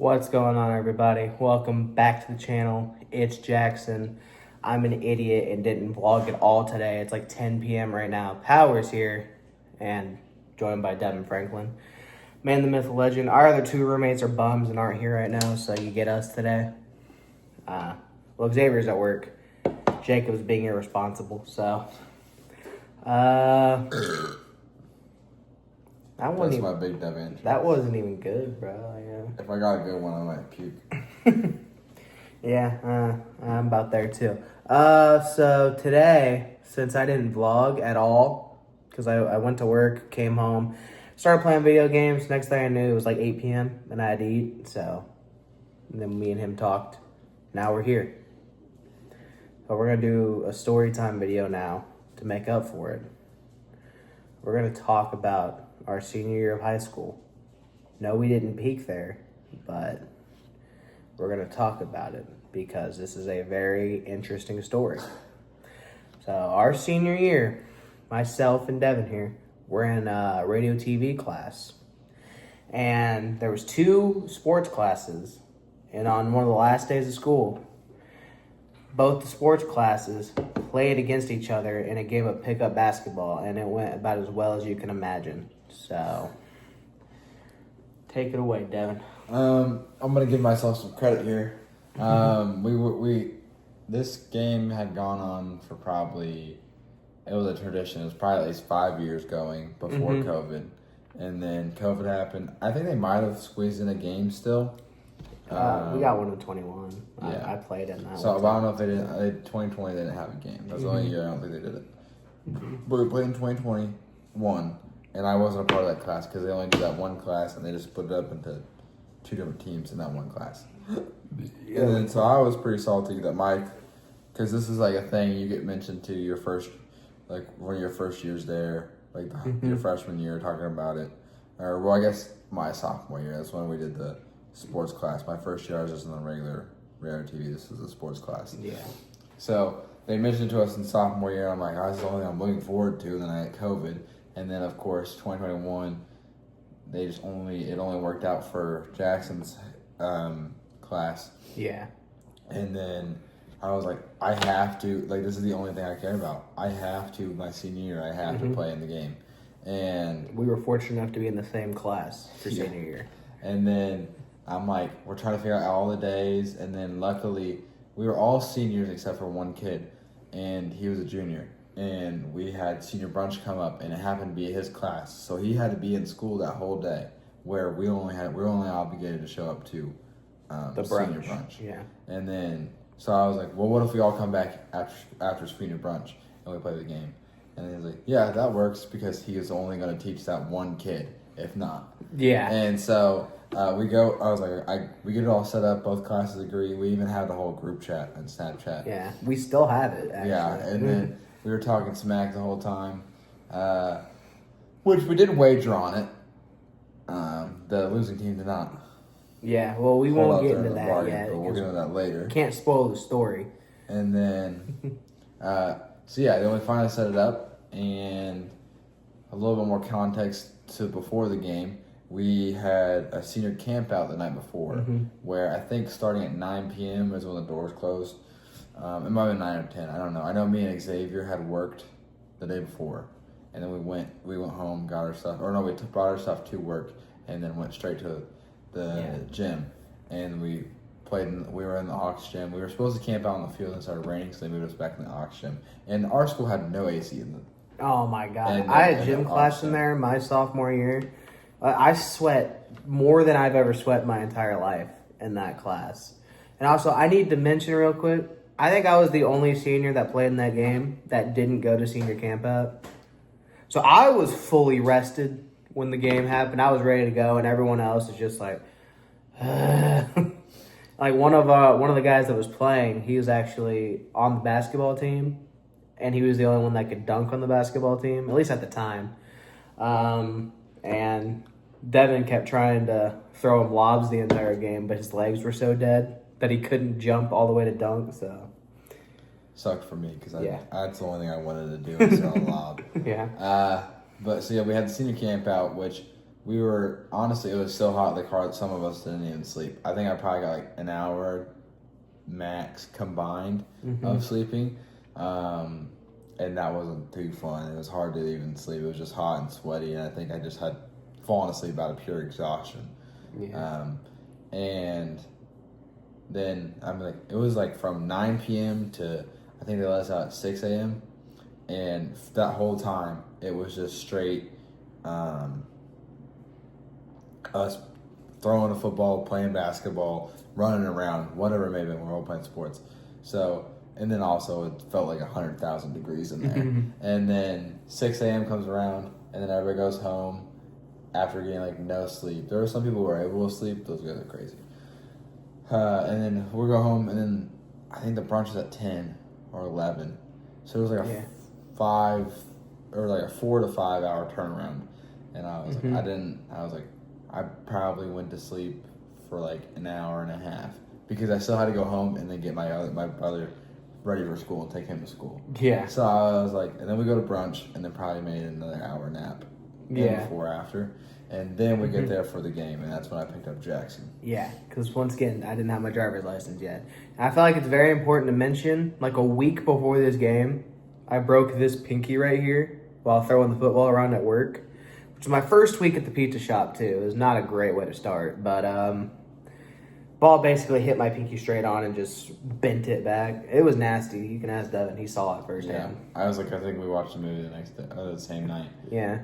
What's going on, everybody? Welcome back to the channel. It's Jackson. I'm an idiot and didn't vlog at all today. It's like 10 p.m. right now. Power's here and joined by Devin Franklin. Man, the myth, legend. Our other two roommates are bums and aren't here right now, so you get us today. Well, Xavier's at work. Jacob's being irresponsible, so. That's my big Dev intro. That wasn't even good, bro. Yeah. If I got a good one, I might puke. Yeah, I'm about there too. So today, since I didn't vlog at all, because I went to work, came home, started playing video games. Next thing I knew, it was like 8 p.m. and I had to eat. So and then me and him talked. Now we're here. But we're gonna do a story time video now to make up for it. We're gonna talk about our senior year of high school. No, we didn't peak there, but we're going to talk about it because this is a very interesting story. So our senior year, myself and Devin here, we're in a radio TV class. And there was 2 sports classes. And on one of the last days of school, both the sports classes played against each other in a game of pickup basketball. And it went about as well as you can imagine. So, take it away, Devin. I'm gonna give myself some credit here. This game had gone on for probably, it was a tradition. It was probably at least 5 years going before COVID, and then COVID happened. I think they might have squeezed in a game still. We got one in 21. Yeah. I played in that. So I don't know if they didn't. 2020 they didn't have a game. That's the only year I don't think they did it. But we played in 2021. And I wasn't a part of that class because they only did that one class and they just split it up into 2 different teams in that one class. Yeah. And then so I was pretty salty that because this is like a thing you get mentioned to your first, like one of your first years there, like your freshman year, talking about it. Or, well, I guess my sophomore year. That's when we did the sports class. My first year I was just in the regular TV. This is a sports class. Yeah. So they mentioned it to us in sophomore year. I'm like, this is the only thing I'm looking forward to. And then I had COVID. And then, of course, 2021, it only worked out for Jackson's class. Yeah. And then I was like, I have to, this is the only thing I care about. I have to, my senior year, I have to play in the game. And we were fortunate enough to be in the same class for senior year. And then I'm like, we're trying to figure out all the days. And then luckily, we were all seniors except for one kid. And he was a junior. And we had senior brunch come up, and it happened to be his class. So he had to be in school that whole day, where we were only obligated to show up to the senior brunch. Yeah. And then, so I was like, well, what if we all come back after senior brunch and we play the game? And he was like, yeah, that works because he is only going to teach that one kid, if not. Yeah. And so we get it all set up. Both classes agree. We even have the whole group chat and Snapchat. Yeah, we still have it, actually. Yeah, and then we were talking smack the whole time, which we did wager on it. The losing team did not. Yeah, well, we won't get into that yet. But we'll get into that later. Can't spoil the story. And then, then we finally set it up, and a little bit more context to before the game. We had a senior camp out the night before, where I think starting at 9 p.m. is when the doors closed. It might have been 9 or 10. I don't know. I know me and Xavier had worked the day before, and then we went home, got our stuff. Or no, we brought our stuff to work, and then went straight to the gym. And we were in the Aux gym. We were supposed to camp out on the field and it started raining, so they moved us back in the Aux gym. And our school had no AC in the. Oh my God! I had gym class in there my sophomore year. I sweat more than I've ever sweat my entire life in that class. And also, I need to mention real quick. I think I was the only senior that played in that game that didn't go to senior camp out. So I was fully rested when the game happened. I was ready to go, and everyone else is just like, like one of the guys that was playing. He was actually on the basketball team, and he was the only one that could dunk on the basketball team, at least at the time. And Devin kept trying to throw him lobs the entire game, but his legs were so dead that he couldn't jump all the way to dunk, so. Sucked for me, because that's the only thing I wanted to do was throw a lob. Yeah. But, so yeah, we had the senior camp out, which we were honestly, it was so hot in the car that some of us didn't even sleep. I think I probably got like an hour max combined of sleeping, and that wasn't too fun. It was hard to even sleep. It was just hot and sweaty, and I think I just had fallen asleep out of pure exhaustion. Yeah. And then it was like from 9 p.m. to I think they let us out at 6 a.m. And that whole time it was just straight us throwing a football, playing basketball, running around, whatever it may have been. We're all playing sports. So, and then also it felt like 100,000 degrees in there. And then 6 a.m. comes around, and then everybody goes home after getting like no sleep. There were some people who were able to sleep. Those guys are crazy. And then we'll go home, and then I think the brunch is at 10 or 11. So it was like a 4 to 5 hour turnaround. And I was I probably went to sleep for like an hour and a half because I still had to go home and then get my brother ready for school and take him to school. Yeah. So I was like, and then we go to brunch and then probably made another hour nap. Before after. And then we get there for the game, and that's when I picked up Jackson. Yeah, because once again, I didn't have my driver's license yet. And I feel like it's very important to mention, like a week before this game, I broke this pinky right here while throwing the football around at work, which was my first week at the pizza shop, too. It was not a great way to start, but ball basically hit my pinky straight on and just bent it back. It was nasty. You can ask Devin. He saw it firsthand. Yeah, I think we watched the movie the next day, the same night. Yeah.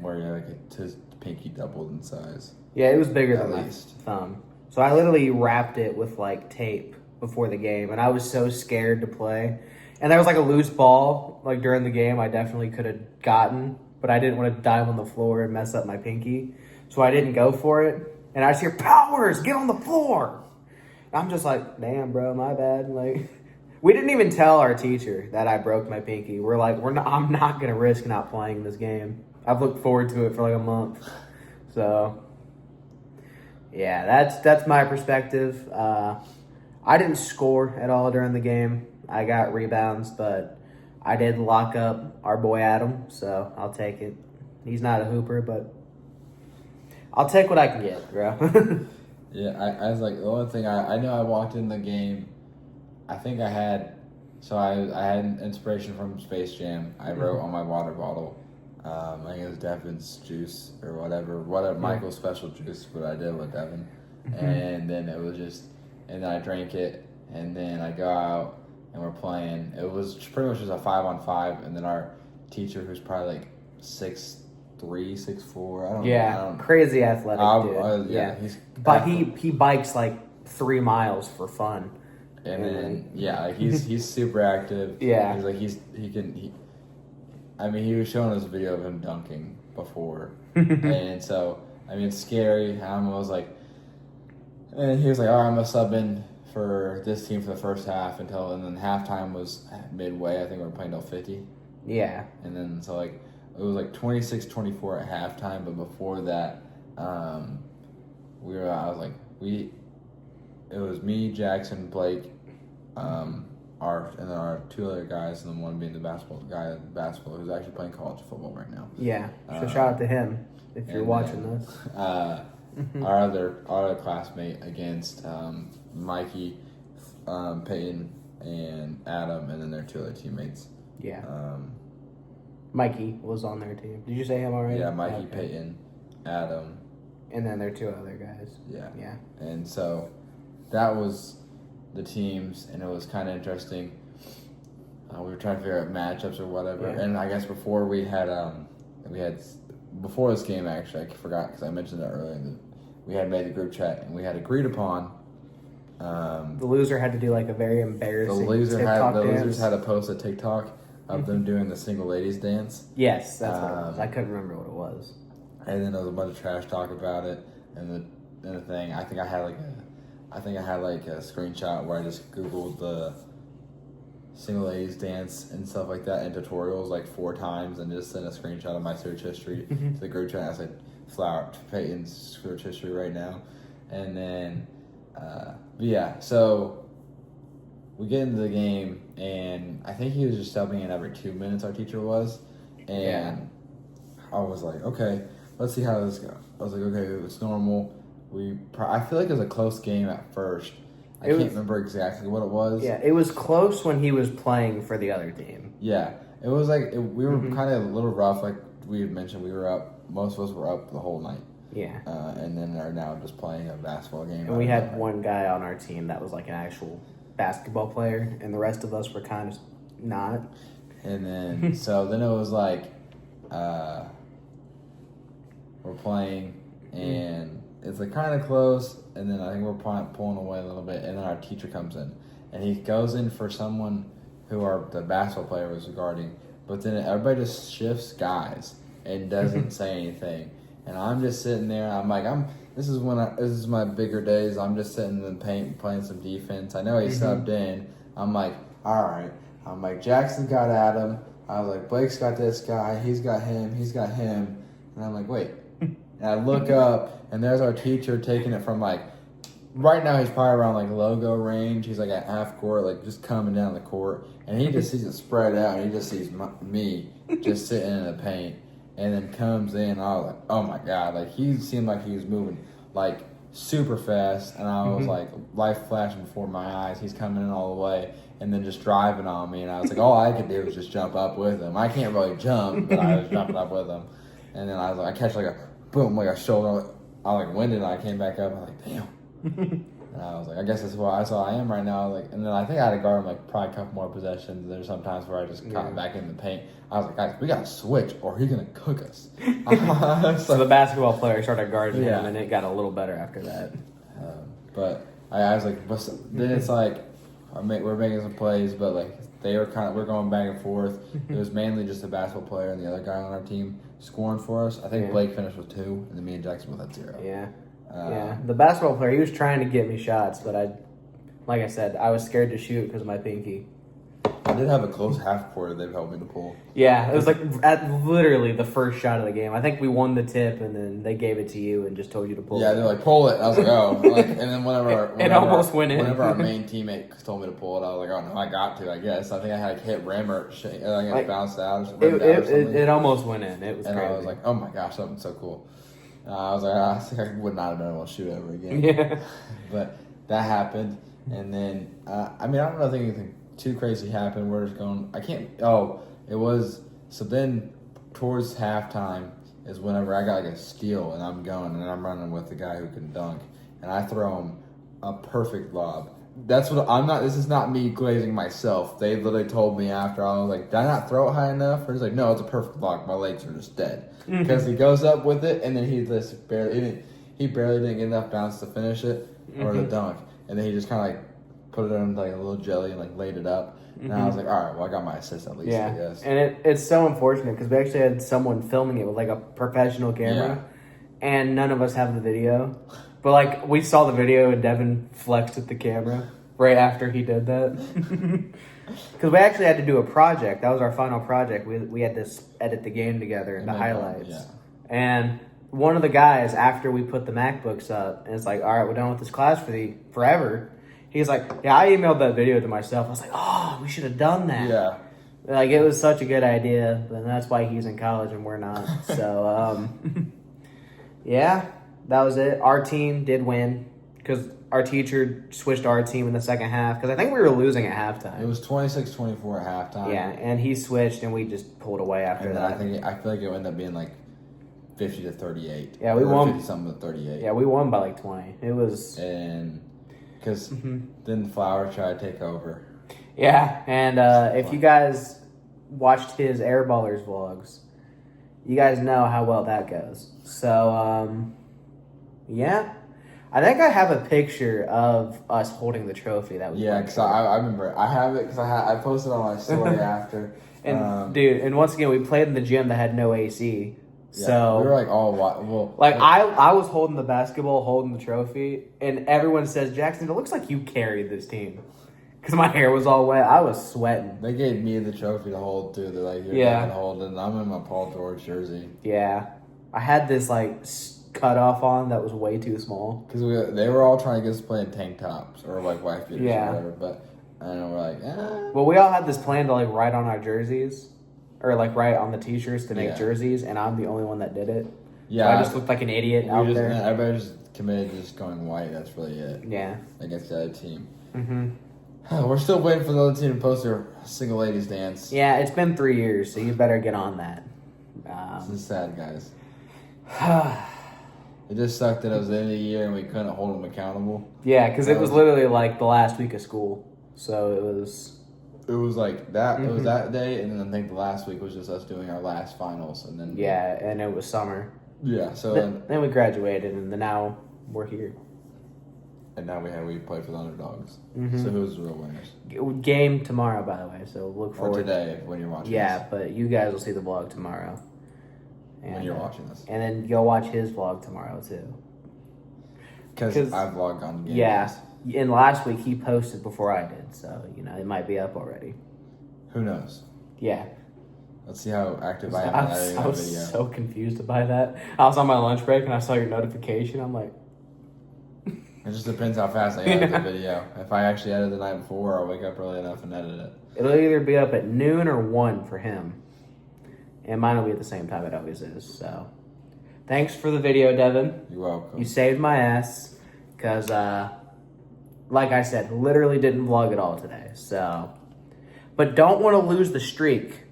Where his pinky doubled in size. Yeah, it was bigger than my least. thumb. So I literally wrapped it with like tape before the game, and I was so scared to play. And there was like a loose ball like during the game I definitely could have gotten, but I didn't want to dive on the floor and mess up my pinky. So I didn't go for it. And I just hear, Powers, get on the floor. I'm just like, damn, bro, my bad. Like, we didn't even tell our teacher that I broke my pinky. We're like, I'm not going to risk not playing this game. I've looked forward to it for like a month. So, yeah, that's my perspective. I didn't score at all during the game. I got rebounds, but I did lock up our boy Adam, so I'll take it. He's not a hooper, but I'll take what I can get, bro. Yeah, I was like, the only thing I know I walked in the game, I think I had inspiration from Space Jam. I wrote on my water bottle, I think it was Devin's juice or whatever Michael's special juice, what I did with Devin. And then it was and then I drank it, and then I go out and we're playing. It was pretty much just a 5-on-5, and then our teacher, who's probably like 6'3", 6'4", I don't know. Crazy athletic dude. But he bikes like 3 miles for fun. And then he's super active. Yeah. He's like he was showing us a video of him dunking before. And so it's scary. And he was like, all right, I'm gonna sub in for this team for the first half and then halftime was midway. I think we were playing till 50. Yeah. And then it was like 26-24 at halftime, but before that, it was me, Jackson, Blake, and then our 2 other guys, and then one being the basketball who's actually playing college football right now. Yeah. So shout out to him if you're watching this. Our other classmate against Mikey, Peyton, and Adam, and then their 2 other teammates. Yeah. Mikey was on their team. Did you say him already? Yeah, Mikey, Peyton, Adam. And then their 2 other guys. Yeah. Yeah. And so that was the teams, and it was kind of interesting. We were trying to figure out matchups or whatever. Yeah. And I guess before before this game, actually, I forgot because I mentioned that earlier, that we had made the group chat, and we had agreed upon. The loser had to do like a very embarrassing losers dance. had to post a TikTok of them doing the single ladies dance. Yes, that's what it was. I couldn't remember what it was. And then there was a bunch of trash talk about it, and the thing. I think I had like a screenshot where I just Googled the single ladies dance and stuff like that in tutorials like 4 times, and just sent a screenshot of my search history to the group chat. I said, "Flower Peyton's search history right now," and then so we get into the game, and I think he was just subbing in every 2 minutes. Our teacher was, and I was like, "Okay, let's see how this goes." I was like, okay, it's normal. I feel like it was a close game at first. I can't remember exactly what it was. Yeah, it was close when he was playing for the other team. Yeah, it was like we were kind of a little rough. Like we had mentioned, we were up. Most of us were up the whole night. Yeah. And then are now just playing a basketball game. And we had one guy on our team that was like an actual basketball player, and the rest of us were kind of not. And then, so then it was like, we're playing, and it's like kind of close, and then I think we're pulling away a little bit, and then our teacher comes in, and he goes in for someone who the basketball player was guarding, but then everybody just shifts guys and doesn't say anything. And I'm just sitting there. I'm like, this is my bigger days. I'm just sitting in the paint playing some defense. I know he subbed in. I'm like, all right. I'm like, Jackson got Adam. I was like, Blake's got this guy. He's got him. He's got him. And I'm like, wait. And I look up, and there's our teacher taking it from like, right now he's probably around like logo range. He's like at half court, like just coming down the court. And he just sees it spread out, and he just sees me just sitting in the paint. And then comes in, I was like, oh my God. Like, he seemed like he was moving, like, super fast. And I was like, life flashing before my eyes. He's coming in all the way and then just driving on me. And I was like, all I could do was just jump up with him. I can't really jump, but I was jumping up with him. And then I was like, I catch like a boom, like a shoulder. I like winded, and I came back up. I was like, damn. And I was like, I guess that's why I am right now. Like, and then I think I had to guard him like probably a couple more possessions. There's some times where I just got back in the paint. I was like, guys, we gotta switch, or he's gonna cook us. So the basketball player started guarding him, and it got a little better after that. But I was like, then it's like we're making some plays, but like we're going back and forth. It was mainly just the basketball player and the other guy on our team scoring for us. I think Blake finished with 2, and then me and Jackson both had 0. Yeah. Yeah, the basketball player, he was trying to get me shots, but like I said, I was scared to shoot because of my pinky. I did have a close half court they've helped me to pull. Yeah, it was like at literally the first shot of the game. I think we won the tip, and then they gave it to you and just told you to pull it. Yeah, they're like, pull it. I was like, oh. And then whenever it almost went in. Whenever our main teammate told me to pull it, I was like, oh, no, I got to, I guess. I think I had hit rim or like bounced out or something. It almost went in. It was and crazy. I was like, oh my gosh, something so cool. I was like, I think I would not have been able to shoot ever again. Yeah. But that happened. And then, I don't know if anything too crazy happened. We're just going, so then towards halftime is whenever I got like a steal and I'm going and I'm running with the guy who can dunk. And I throw him a perfect lob. That's what this is not me glazing myself. They literally told me after, I was like, did I not throw it high enough? Or he's like, no, it's a perfect lob. My legs are just dead. Because he goes up with it, and then he barely didn't get enough bounce to finish it or the dunk. And then he just kind of like put it on like a little jelly and like laid it up. And I was like, all right, well, I got my assist at least, I guess. And it's so unfortunate because we actually had someone filming it with like a professional camera, and none of us have the video. But like we saw the video, and Devin flexed at the camera right after he did that. Because we actually had to do a project. That was our final project. We had to edit the game together and the highlights. Yeah. And one of the guys, after we put the MacBooks up, and it's like, all right, we're done with this class forever. He's like, yeah, I emailed that video to myself. I was like, oh, we should have done that. Yeah. Like, it was such a good idea, but that's why he's in college and we're not. So, yeah, that was it. Our team did win because our teacher switched our team in the second half because I think we were losing at halftime. It was 26-24 at halftime. Yeah, and he switched and we just pulled away after that. I feel like it ended up being like 50-38. Yeah, we won 50-something to 38. Yeah, we won by like 20. It was because then Flower tried to take over. Yeah, and if you guys watched his Airballers vlogs, you guys know how well that goes. So, yeah. I think I have a picture of us holding the trophy that we won. Because I remember. I have it because I posted on my story after. And, dude, and once again, we played in the gym that had no AC. Yeah, so we were like all well. Like I was holding the basketball, holding the trophy, and everyone says, Jackson, it looks like you carried this team. Because my hair was all wet. I was sweating. They gave me the trophy to hold, too. They're like, you're going to hold it. And I'm in my Paul George jersey. Yeah. I had this, like, cutoff on that was way too small. Because they were all trying to get us playing tank tops or, like, wife beaters or whatever. But, we're like, Well, we all had this plan to, like, write on our jerseys. Or, like, write on the T-shirts to make jerseys. And I'm the only one that did it. So I just looked like an idiot out there. Everybody just committed to just going white. That's really it. Yeah. Against the other team. Mm-hmm. We're still waiting for the other team to post their single ladies dance. Yeah, it's been 3 years, so you better get on that. This is sad, guys. It just sucked that it was the end of the year and we couldn't hold them accountable. Yeah, because it was literally like the last week of school, so it was. It was like that. It was that day, and then I think the last week was just us doing our last finals, and then Yeah, and it was summer. yeah. So Then we graduated, and then now we're here. and now we play for the underdogs. Mhm. So who's the real winners? Game tomorrow, by the way, so look Or forward. today when you're watching. Yeah, this. but you guys will see the vlog tomorrow. When you're watching this. And then go watch his vlog tomorrow too. Because 'Cause- I vlogged on games. Yeah, and last week he posted before I did, so it might be up already. Who knows? Yeah. Let's see how active I am I in editing was, that video. so confused by that. I was on my lunch break and I saw your notification. I'm like, It just depends how fast I edit the video. If I actually edit the night before, I'll wake up early enough and edit it. it'll either be up at noon or 1 for him. And mine will be at the same time it always is. So, thanks for the video, Devin. You're welcome. You saved my ass. Because, like I said, literally didn't vlog at all today. So, but don't want to lose the streak.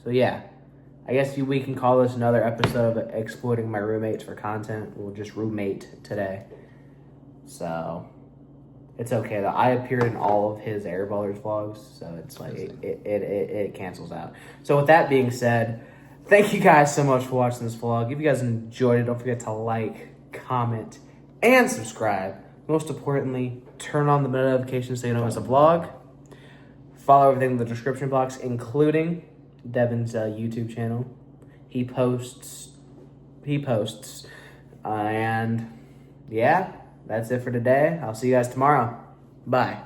So, yeah. I guess we can call this another episode of exploiting my roommates for content. We'll just roommate today. So, it's okay though. I appeared in all of his Airballers vlogs, so it's like it cancels out. So with that being said, thank you guys so much for watching this vlog. If you guys enjoyed it, don't forget to like, comment, and subscribe. Most importantly, turn on the notifications so you know when it's a vlog. Follow everything in the description box, including Devin's YouTube channel. He posts, and yeah. That's it for today. I'll see you guys tomorrow. Bye.